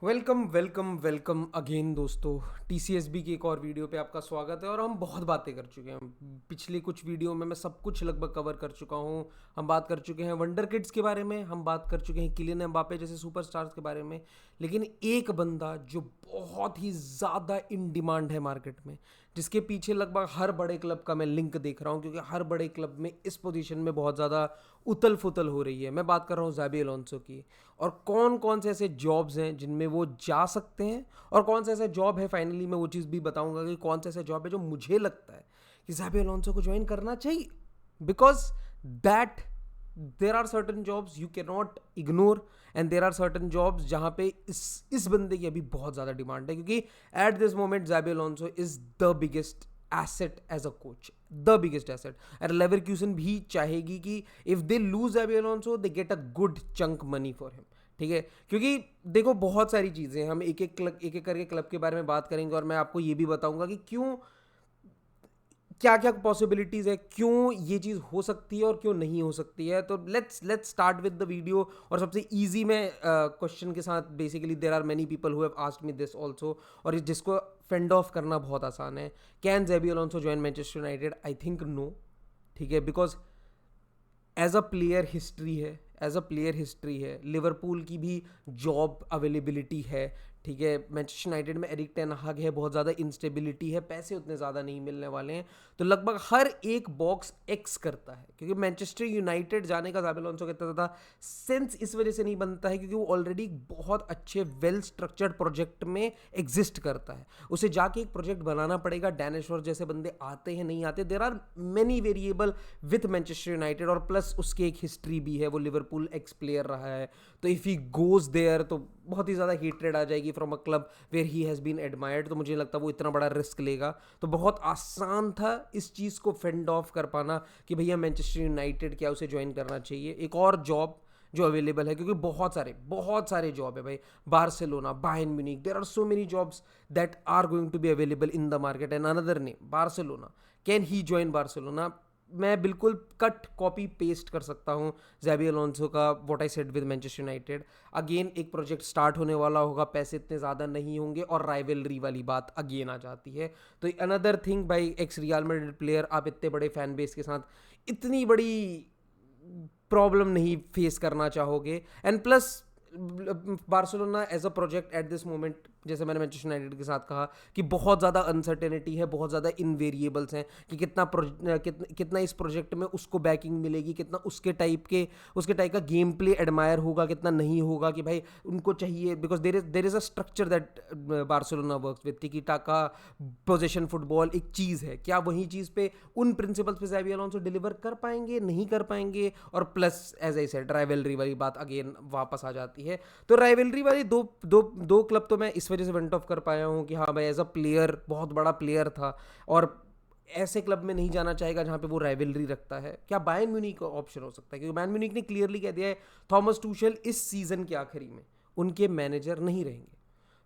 Welcome welcome welcome again दोस्तों। टीसीएसबी की एक और वीडियो पे आपका स्वागत है। और हम बहुत बातें कर चुके हैं पिछली कुछ वीडियो में। मैं सब कुछ लगभग कवर कर चुका हूँ। हम बात कर चुके हैं वंडर किड्स के बारे में, हम बात कर चुके हैं किलियन एम्बापे जैसे सुपरस्टार्स के बारे में। लेकिन एक बंदा जो बहुत ही ज़्यादा इन डिमांड है मार्केट में, जिसके पीछे लगभग हर बड़े क्लब का मैं लिंक देख रहा हूँ, क्योंकि हर बड़े क्लब में इस पोजीशन में बहुत ज़्यादा उतल फुतल हो रही है। मैं बात कर रहा हूँ ज़ाबी अलोंसो की। और कौन कौन से ऐसे जॉब्स हैं जिनमें वो जा सकते हैं, और कौन सा ऐसा जॉब है, फाइनली मैं वो चीज़ भी बताऊंगा कि कौन सा ऐसा जॉब है जो मुझे लगता है कि ज़ाबी अलोंसो को ज्वाइन करना चाहिए। Because that there are certain jobs you can not ignore, and there are certain jobs जहाँ पे इस बंदे की अभी बहुत ज़्यादा डिमांड है, क्योंकि at this moment Xabi Alonso is the biggest asset as a coach, the biggest asset. और लेवरक्यूसन भी चाहेगी कि if they lose Xabi Alonso they get a good chunk money for him. ठीक है, क्योंकि देखो बहुत सारी चीज़ें हम एक एक करके क्लब के बारे में बात करेंगे, और मैं आपको ये भी बताऊंगा कि क्यों, क्या क्या पॉसिबिलिटीज़ है, क्यों ये चीज़ हो सकती है और क्यों नहीं हो सकती है। तो let's start with the video. और सबसे इजी में क्वेश्चन के साथ, basically there are many people who have asked me this also, और जिसको फेंड ऑफ करना बहुत आसान है। Can Xabi Alonso join Manchester United? I think no. ठीक है, because as a player history है, एज अ प्लेयर हिस्ट्री है। लिवरपूल की भी जॉब अवेलेबिलिटी है। ठीक है, मैनचेस्टर यूनाइटेड में एरिक टेन हाग है, बहुत ज़्यादा इंस्टेबिलिटी है, पैसे उतने ज़्यादा नहीं मिलने वाले हैं। तो लगभग हर एक बॉक्स एक्स करता है, क्योंकि मैनचेस्टर यूनाइटेड जाने का ज़ाबी अलोंसो का इतना ज़्यादा सेंस इस वजह से नहीं बनता है क्योंकि वो ऑलरेडी बहुत अच्छे वेल स्ट्रक्चर्ड प्रोजेक्ट में एग्जिस्ट करता है। उसे जाके एक प्रोजेक्ट बनाना पड़ेगा। डैनिशवर जैसे बंदे आते हैं, नहीं आते, there are many variable with Manchester United. और प्लस उसकी एक हिस्ट्री भी है, वो लिवरपूल एक्स प्लेयर रहा है। तो इफ़ ही गोज देयर तो बहुत ही ज़्यादा हेट्रेड आ जाएगी from a club where he has been admired. तो मुझे लगता है वो इतना बड़ा रिस्क लेगा। तो बहुत आसान था इस चीज़ को फेंड ऑफ कर पाना कि भैया मैनचेस्टर यूनाइटेड क्या उसे ज्वाइन करना चाहिए। एक और जॉब जो अवेलेबल है, क्योंकि बहुत सारे जॉब है भाई। Barcelona, Bayern Munich, there are so many jobs that are going to be available in the market. And another name Barcelona, can he join Barcelona? मैं बिल्कुल कट कॉपी पेस्ट कर सकता हूँ ज़ाबी अलोंसो का what I said with Manchester United. Again एक project start होने वाला होगा, पैसे इतने ज़्यादा नहीं होंगे, और राइवलरी वाली बात अगेन आ जाती है। तो अनदर थिंग भाई, एक्स रियल मैड्रिड प्लेयर, आप इतने बड़े फैन बेस के साथ इतनी बड़ी प्रॉब्लम नहीं फेस करना चाहोगे। And plus Barcelona as a project at this moment, जैसे मैंने मैनचेस्टर यूनाइटेड के साथ कहा, कि बहुत ज़्यादा अनसर्टेनिटी है, बहुत ज़्यादा इनवेरिएबल्स हैं कि कितना इस प्रोजेक्ट में उसको बैकिंग मिलेगी, कितना उसके टाइप का गेम प्ले एडमायर होगा, कितना नहीं होगा। कि भाई उनको चाहिए, because there is a structure that Barcelona works with, टिकी टाका पोजीशन फुटबॉल एक चीज़ है। क्या वही चीज़ पे, उन प्रिंसिपल्स पे ज़ाबी अलोंसो डिलीवर कर पाएंगे, नहीं कर पाएंगे? और plus as I said, rivalry वाली बात अगेन वापस आ जाती है। तो राइवलरी वाली दो दो दो क्लब तो मैं इस वजह से वेंट ऑफ कर पाया हूँ कि हाँ भाई, एज अ प्लेयर बहुत बड़ा प्लेयर था, और ऐसे क्लब में नहीं जाना चाहेगा जहाँ पे वो राइवलरी रखता है। क्या बायर्न म्यूनिख का ऑप्शन हो सकता है? क्योंकि बायर्न म्यूनिख ने क्लियरली कह दिया है थॉमस टूशल इस सीजन के आखिरी में उनके मैनेजर नहीं रहेंगे।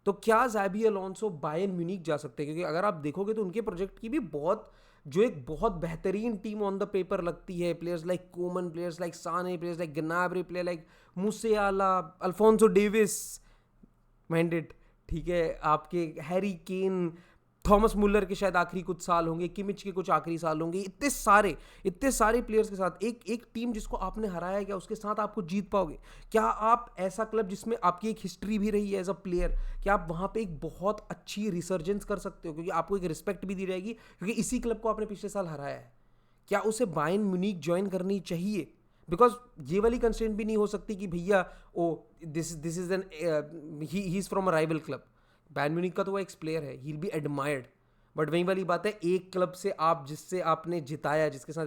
तो क्या ज़ाबी अलोंसो बायर्न म्यूनिख जा सकते हैं? क्योंकि अगर आप देखोगे तो उनके प्रोजेक्ट की भी एक बहुत बेहतरीन टीम ऑन द पेपर लगती है। Players like Coman, players like Sane, players like Gnabry, player like Musiala, Alphonso Davies minded. ठीक है, आपके हैरी केन, थॉमस मुलर के शायद आखिरी कुछ साल होंगे, किमिच के कुछ आखिरी साल होंगे। इतने सारे प्लेयर्स के साथ एक एक टीम जिसको आपने हराया, क्या उसके साथ आपको जीत पाओगे? क्या आप ऐसा क्लब जिसमें आपकी एक हिस्ट्री भी रही है एज अ प्लेयर, क्या आप वहां पे एक बहुत अच्छी रिसर्जेंस कर सकते हो? क्योंकि आपको एक रिस्पेक्ट भी दी जाएगी, क्योंकि इसी क्लब को आपने पिछले साल हराया है। क्या उसे बायर्न म्यूनिख ज्वाइन करनी चाहिए? बिकॉज ये वाली कंस्टेंट भी नहीं हो सकती कि भैया oh this is an he is from a rival club. Bayern Munich का तो वो एक्स प्लेयर है, he will be admired. But वही वाली बात है, एक क्लब से आप जिससे आपने जिताया, जिसके साथ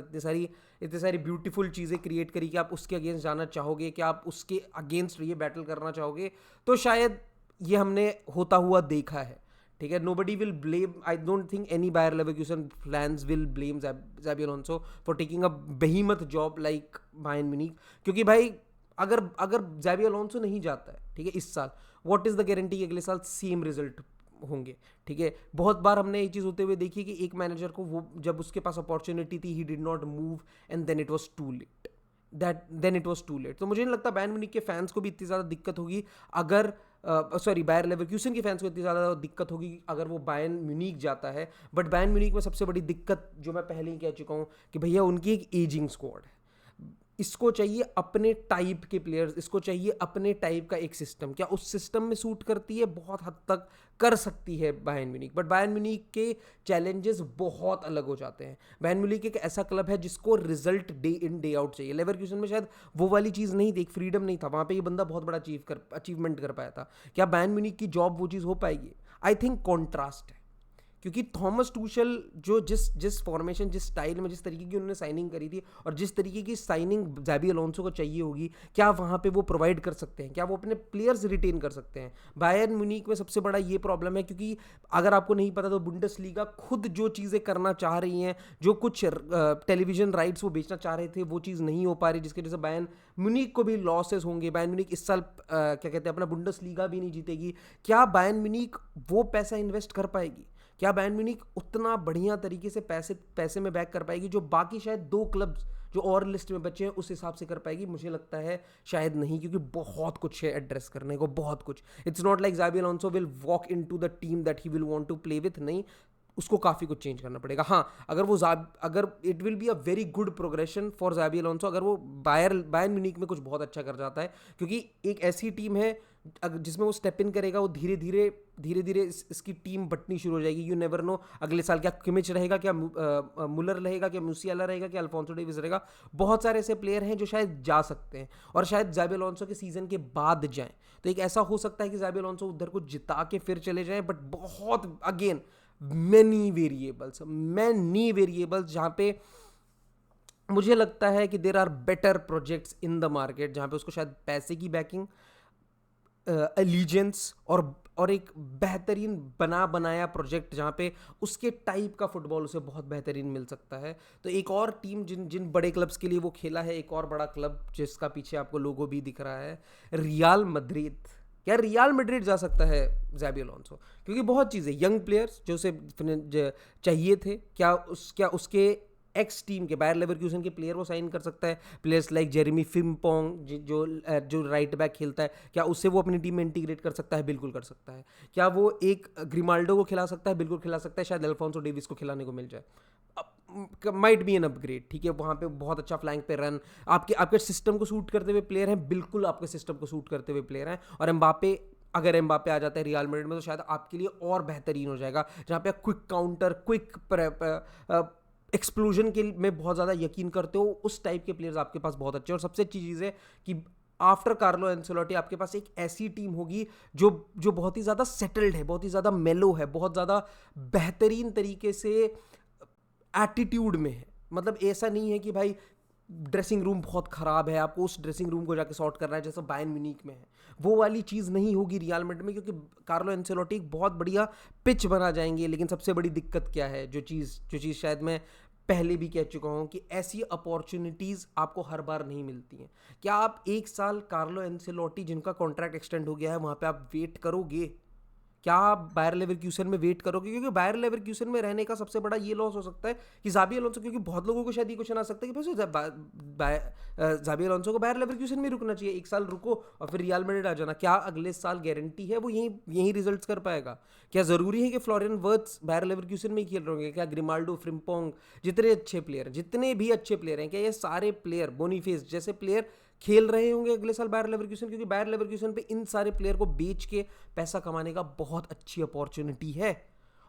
इतनी सारी ब्यूटीफुल चीज़ें क्रिएट करी, कि आप उसके अगेंस्ट जाना चाहोगे, कि आप उसके अगेंस्ट ये बैटल करना चाहोगे? तो शायद ये हमने होता हुआ देखा है। ठीक है, nobody will blame, I don't think any Bayer Leverkusen fans will blame Xabi Alonso for taking a behemoth job like Bayern Munich। क्योंकि भाई अगर अगर Xabi Alonso नहीं जाता है, ठीक है, इस साल, व्हाट इज द गारंटी कि अगले साल सेम रिजल्ट होंगे? ठीक है, बहुत बार हमने ये चीज़ होते हुए देखी है कि एक मैनेजर को, वो जब उसके पास अपॉर्चुनिटी थी, he did not move, and then it was too late. Then it was too late. तो मुझे नहीं लगता बैन म्यूनिख के फैंस को भी इतनी ज़्यादा दिक्कत होगी अगर सॉरी बायर लेवरक्यूसन के फैंस को इतनी ज़्यादा दिक्कत होगी अगर वो बायर्न म्यूनिख जाता है, बट बायर्न म्यूनिख में सबसे बड़ी दिक्कत जो मैं पहले ही कह चुका हूँ कि भैया उनकी एक एजिंग स्क्वाड है। इसको चाहिए अपने टाइप के प्लेयर्स, इसको चाहिए अपने टाइप का एक सिस्टम। क्या उस सिस्टम में सूट करती है? बहुत हद तक कर सकती है Bayern Munich, but Bayern Munich के चैलेंजेस बहुत अलग हो जाते हैं। बायर्न म्यूनिख एक ऐसा क्लब है जिसको result day in day out चाहिए। लेवरक्यूसन में शायद वो वाली चीज़ नहीं थी, एक फ्रीडम नहीं था, वहाँ पे ये बंदा बहुत बड़ा अचीवमेंट कर पाया था। क्या बायर्न म्यूनिख की जॉब वो चीज़ हो पाएगी? आई थिंक कॉन्ट्रास्ट है, क्योंकि थॉमस टूशल जो जिस फॉर्मेशन, जिस स्टाइल में, जिस तरीके की उन्होंने साइनिंग करी थी और जिस तरीके की साइनिंग ज़ाबी अलोंसो को चाहिए होगी, क्या वहाँ पे वो प्रोवाइड कर सकते हैं? क्या वो अपने प्लेयर्स रिटेन कर सकते हैं? बायर्न म्यूनिख में सबसे बड़ा ये प्रॉब्लम है, क्योंकि अगर आपको नहीं पता तो बुंडेसलीगा खुद जो चीज़ें करना चाह रही हैं, जो कुछ टेलीविजन राइट्स वो बेचना चाह रहे थे, वो चीज़ नहीं हो पा रही, जिसके वजह से बायर्न म्यूनिख को भी लॉसेस होंगे। बायर्न म्यूनिख इस साल क्या कहते हैं अपना बुंडेसलीगा भी नहीं जीतेगी। क्या बायर्न म्यूनिख वो पैसा इन्वेस्ट कर पाएगी? क्या बायर्न म्यूनिख उतना बढ़िया तरीके से पैसे में बैक कर पाएगी जो बाकी शायद 2 क्लब्स जो और लिस्ट में बचे हैं उस हिसाब से कर पाएगी? मुझे लगता है शायद नहीं, क्योंकि बहुत कुछ है एड्रेस करने को, बहुत कुछ। It's not like Xabi Alonso will walk into the team that he will want to play with, नहीं, उसको काफ़ी कुछ चेंज करना पड़ेगा। हाँ, अगर it will be a very good progression for Xabi Alonso अगर वो बायर्न म्यूनिख में कुछ बहुत अच्छा कर जाता है, क्योंकि एक ऐसी टीम है जिसमें वो स्टेप इन करेगा, वो धीरे धीरे इसकी टीम बटनी शुरू हो जाएगी। यू नेवर नो अगले साल क्या किमिच रहेगा, क्या मुलर रहेगा, क्या म्यूसियाला रहेगा, क्या अल्फोंसो डेविस रहेगा। बहुत सारे ऐसे प्लेयर हैं जो शायद जा सकते हैं और शायद ज़ाबी अलोंसो के सीजन के बाद जाएं। तो एक ऐसा हो सकता है कि ज़ाबी अलोंसो उधर को जिता के फिर चले जाएं, बट बहुत अगेन मैनी वेरिएबल्स जहाँ पे मुझे लगता है कि there are better projects in the market, जहाँ पे उसको शायद पैसे की बैकिंग, एलिजेंस और एक बेहतरीन बनाया प्रोजेक्ट जहाँ पे उसके टाइप का फुटबॉल उसे बहुत बेहतरीन मिल सकता है। तो एक और टीम जिन बड़े क्लब्स के लिए वो खेला है, एक और बड़ा क्लब जिसका पीछे आपको लोगो भी दिख रहा है, रियल मैड्रिड। क्या रियल मैड्रिड जा सकता है ज़ाबी अलोंसो? क्योंकि बहुत चीज़ें, यंग प्लेयर्स जो उसे चाहिए थे, क्या उसके एक्स टीम के बायर लेवरक्यूसन के प्लेयर वो साइन कर सकता है? प्लेयर्स लाइक जेरेमी फिम्पोंग जो राइट बैक खेलता है, क्या उससे वो अपनी टीम में इंटीग्रेट कर सकता है? बिल्कुल कर सकता है। क्या वो एक ग्रिमाल्डो को खिला सकता है? बिल्कुल खिला सकता है। शायद अल्फोंसो डेविस को खिलाने को मिल जाए, माइट बी एन अपग्रेड। ठीक है, वहाँ पे बहुत अच्छा फ्लैंक पे रन, आपके सिस्टम को सूट करते हुए प्लेयर हैं, बिल्कुल आपके सिस्टम को सूट करते हुए प्लेयर हैं। और अगर एम्बापे आ जाता है रियल मैड्रिड में तो शायद आपके लिए और बेहतरीन हो जाएगा, जहाँ पे क्विक काउंटर, क्विक एक्सप्लोजन के में बहुत ज़्यादा यकीन करते हो, उस टाइप के प्लेयर्स आपके पास बहुत अच्छे। और सबसे अच्छी चीज़ है कि आफ्टर कार्लो एंसेलोटी आपके पास एक ऐसी टीम होगी जो बहुत ही ज़्यादा सेटल्ड है, बहुत ही ज़्यादा मेलो है, बहुत ज़्यादा बेहतरीन तरीके से एटीट्यूड में है। मतलब ऐसा नहीं है कि भाई ड्रेसिंग रूम बहुत ख़राब है, आपको उस ड्रेसिंग रूम को जाके सॉर्ट करना है जैसा बायर्न म्यूनिख में है, वो वाली चीज़ नहीं होगी रियल मैड्रिड में, क्योंकि कार्लो एंसेलोटी एक बहुत बढ़िया पिच बना जाएंगे। लेकिन सबसे बड़ी दिक्कत क्या है, जो चीज़ शायद मैं पहले भी कह चुका हूँ, कि ऐसी अपॉर्चुनिटीज़ आपको हर बार नहीं मिलती हैं। क्या आप 1 साल कार्लो एंसेलोटी जिनका कॉन्ट्रैक्ट एक्सटेंड हो गया है वहाँ पे आप वेट करोगे? क्या आप बायर लेवरक्यूसन में वेट करोगे? क्योंकि बायर लेवरक्यूसन में रहने का सबसे बड़ा ये लॉस हो सकता है कि ज़ाबी अलोंसो, क्योंकि बहुत लोगों को शायद ये क्वेश्चन आ सकता है कि भाई ज़ाबी अलोंसो को बायर लेवरक्यूसन में रुकना चाहिए, 1 साल रुको और फिर रियल मैड्रिड आ जाना। क्या अगले साल गारंटी है वो यही रिजल्ट्स कर पाएगा? क्या ज़रूरी है कि फ्लोरियन वर्ट्स बायर लेवरक्यूसन में ही खेल रहे होंगे? क्या ग्रिमाल्डो, फ्रिम्पोंग, जितने भी अच्छे प्लेयर हैं, क्या ये सारे प्लेयर, बोनीफेस जैसे प्लेयर खेल रहे होंगे अगले साल बायर लेवरक्यूसन? क्योंकि बायर लेवरक्यूसन पे इन सारे प्लेयर को बेच के पैसा कमाने का बहुत अच्छी अपॉर्चुनिटी है।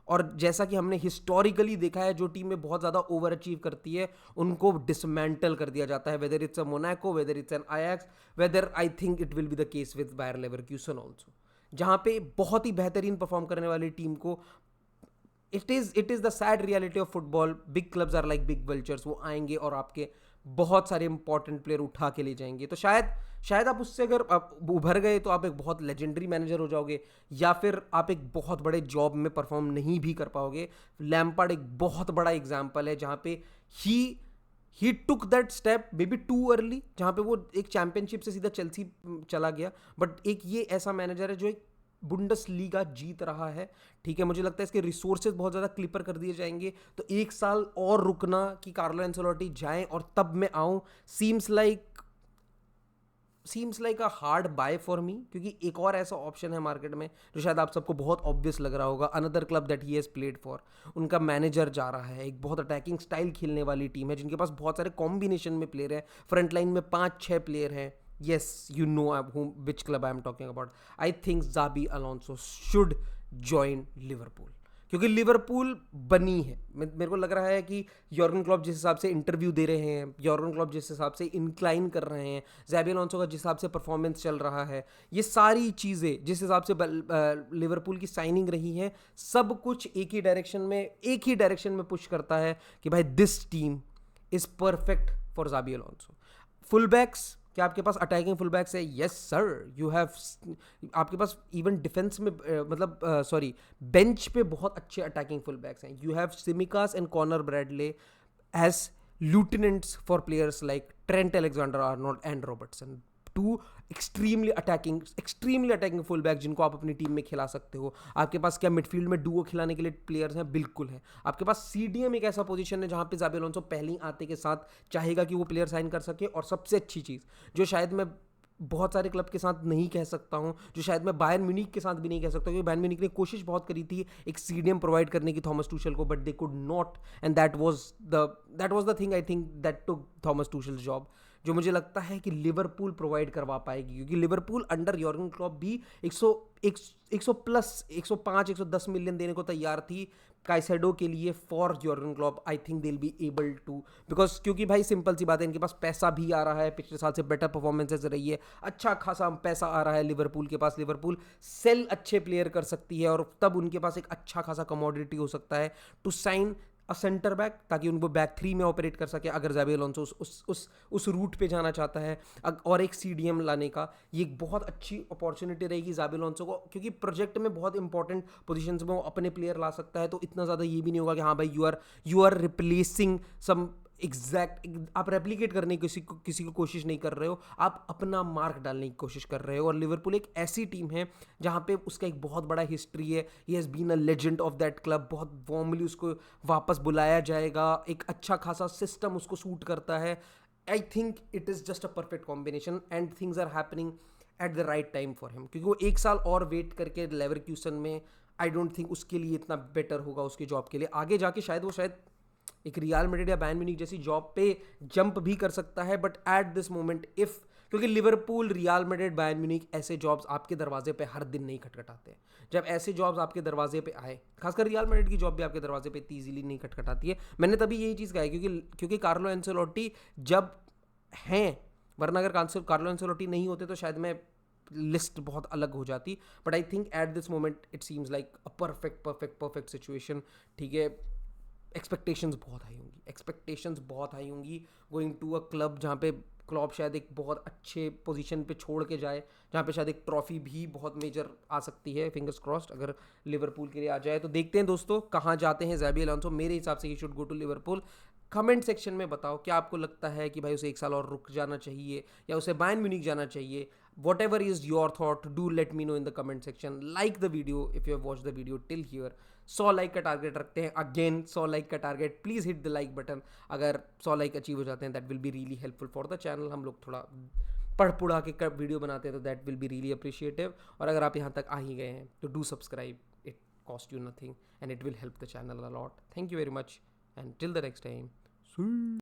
और जैसा कि हमने हिस्टोरिकली देखा है, जो टीमें बहुत ज़्यादा ओवर अचीव करती है उनको डिसमेंटल कर दिया जाता है, whether it's a Monaco, whether it's an Ajax, whether I think it will be the case with Bayer Leverkusen also, जहाँ पे बहुत ही बेहतरीन परफॉर्म करने वाली टीम को it is the sad reality of football, big clubs are like big vultures, वो आएंगे और आपके बहुत सारे इंपॉर्टेंट प्लेयर उठा के ले जाएंगे। तो शायद आप उससे अगर आप उभर गए तो आप एक बहुत लेजेंडरी मैनेजर हो जाओगे, या फिर आप एक बहुत बड़े जॉब में परफॉर्म नहीं भी कर पाओगे। लैम्पार्ड एक बहुत बड़ा एग्जाम्पल है जहाँ पे he took that step may be too early, जहाँ पे वो एक चैंपियनशिप से सीधा चेल्सी चला गया, बट एक ये ऐसा मैनेजर है जो एक बुंडेसलीगा जीत रहा है। ठीक है, मुझे लगता है इसके रिसोर्सेज बहुत ज़्यादा क्लिपर कर दिए जाएंगे, तो 1 साल और रुकना कि कार्लो एंसेलोटी जाएं और तब मैं आऊं, seems like seems like a hard buy for me, क्योंकि एक और ऐसा ऑप्शन है मार्केट में जो शायद आप सबको बहुत ऑब्वियस लग रहा होगा, another club that he has played for. उनका मैनेजर जा रहा है, एक बहुत अटैकिंग स्टाइल खेलने वाली टीम है जिनके पास बहुत सारे कॉम्बिनेशन में प्लेयर हैं, फ्रंट लाइन में 5-6 प्लेयर हैं। Yes, you know which club I am talking about. I think Xabi Alonso should join Liverpool, क्योंकि लिवरपूल बनी है। मेरे को लग रहा है कि यॉर्गन क्लॉप जिस हिसाब से इंटरव्यू दे रहे हैं, यॉर्गन क्लॉप जिस हिसाब से इंक्लाइन कर रहे हैं, ज़ाबी अलोंसो का जिस हिसाब से परफॉर्मेंस चल रहा है, ये सारी चीज़ें जिस हिसाब से लिवरपूल की साइनिंग रही है, सब कुछ एक ही डायरेक्शन में पुश करता है कि भाई this team is perfect for Xabi Alonso. Full backs, क्या आपके पास अटैकिंग फुल बैक्स है? Yes sir, you have. आपके पास इवन डिफेंस में मतलब सॉरी बेंच पे बहुत अच्छे अटैकिंग फुल बैक्स हैं। You have Tsimikas and Conor Bradley as lieutenants for players like Trent Alexander-Arnold and Robertson, two extremely attacking full back जिनको आप अपनी टीम में खिला सकते हो। आपके पास क्या मिडफील्ड में डुओ खिलाने के लिए प्लेयर्स हैं? बिल्कुल है। आपके पास सीडीएम एक ऐसा पोजीशन है जहां पे ज़ाबी अलोंसो पहले ही आते के साथ चाहेगा कि वो प्लेयर साइन कर सके। और सबसे अच्छी चीज़ जो शायद मैं बहुत सारे क्लब के साथ नहीं कह सकता हूं, जो शायद मैं बायर्न म्यूनिख के साथ भी नहीं कह सकता, क्योंकि बायर्न म्यूनिख ने कोशिश बहुत करी थी एक सीडीएम प्रोवाइड करने की थॉमस टूशल को, but they could not, and that was the thing I think that took Thomas Tuchel's job, जो मुझे लगता है कि लिवरपूल प्रोवाइड करवा पाएगी, क्योंकि लिवरपूल अंडर यॉर्गन क्लॉप भी 100 प्लस 105 110 मिलियन देने को तैयार थी काइसेडो के लिए for Jurgen Klopp. I think they will be able to, because क्योंकि भाई सिंपल सी बात है, इनके पास पैसा भी आ रहा है, पिछले साल से बेटर परफॉर्मेंसेज रही है, अच्छा खासा पैसा आ रहा है लिवरपूल के पास। लिवरपूल सेल अच्छे प्लेयर कर सकती है और तब उनके पास एक अच्छा खासा कमोडिटी हो सकता है to sign a centre back, ताकि उनको बैक थ्री में ऑपरेट कर सके अगर ज़ाबी अलोंसो उस रूट पे जाना चाहता है। और एक सीडीएम लाने का ये एक बहुत अच्छी अपॉर्चुनिटी रहेगी ज़ाबी अलोंसो को, क्योंकि प्रोजेक्ट में बहुत इंपॉर्टेंट पोजीशंस में वो अपने प्लेयर ला सकता है। तो इतना ज़्यादा ये भी नहीं होगा कि हाँ भाई you are replacing some exact, आप रेप्लिकेट करने की किसी को कोशिश नहीं कर रहे हो, आप अपना मार्क डालने की कोशिश कर रहे हो। और लिवरपूल एक ऐसी टीम है जहां पे उसका एक बहुत बड़ा हिस्ट्री है, he has been a legend of that club, बहुत वार्मली उसको वापस बुलाया जाएगा, एक अच्छा खासा सिस्टम उसको सूट करता है। I think it is just a perfect combination and things are happening at the right time for him, क्योंकि वो एक साल और वेट करके लेवरक्यूसन में, आई डोंट थिंक उसके लिए इतना बेटर होगा उसकी जॉब के लिए। आगे जाके शायद एक रियल मैड्रिड या बायर्न म्यूनिख जैसी जॉब पे जंप भी कर सकता है, but at this moment if, क्योंकि Liverpool, Real Madrid, Bayern Munich ऐसे जॉब्स आपके दरवाजे पे हर दिन नहीं खटखटाते हैं। जब ऐसे जॉब्स आपके दरवाजे पे आए, खासकर रियल मैड्रिड की जॉब भी आपके दरवाजे पे इतनी ईजिली नहीं खटखटाती है। मैंने तभी यही चीज़ कहा है, क्योंकि कार्लो एंसेलोटी जब हैं, वरना अगर कार्लो एंसेलोटी नहीं होते तो शायद मैं लिस्ट बहुत अलग हो जाती। But I think eight this moment it seems like a perfect situation. ठीक है, एक्सपेक्टेशंस बहुत हाई होंगी गोइंग टू अ क्लब जहाँ पे क्लॉप शायद एक बहुत अच्छे पोजीशन पे छोड़ के जाए, जहाँ पे शायद एक ट्रॉफी भी बहुत मेजर आ सकती है। फिंगर्स क्रॉस्ड अगर लिवरपूल के लिए आ जाए तो। देखते हैं दोस्तों कहाँ जाते हैं ज़ाबी अलोंसो। मेरे हिसाब से he should go to Liverpool. Comment section में बताओ क्या आपको लगता है कि भाई उसे एक साल और रुक जाना चाहिए या उसे बायर्न म्यूनिख जाना चाहिए। Whatever is your thought, do let me know in the comment section. Like the video if you have watched the video till here. 100 like का टारगेट रखते हैं, अगेन 100 लाइक का target. Please hit the like button. अगर 100 like achieve हो जाते हैं that will be really helpful for the channel. हम लोग थोड़ा पढ़ पुढ़ा के वीडियो बनाते हैं तो that will be really appreciative. और अगर आप यहाँ तक आ ही गए हैं तो do subscribe, it cost you nothing and it will help the channel a lot. Thank you very much and till the next time.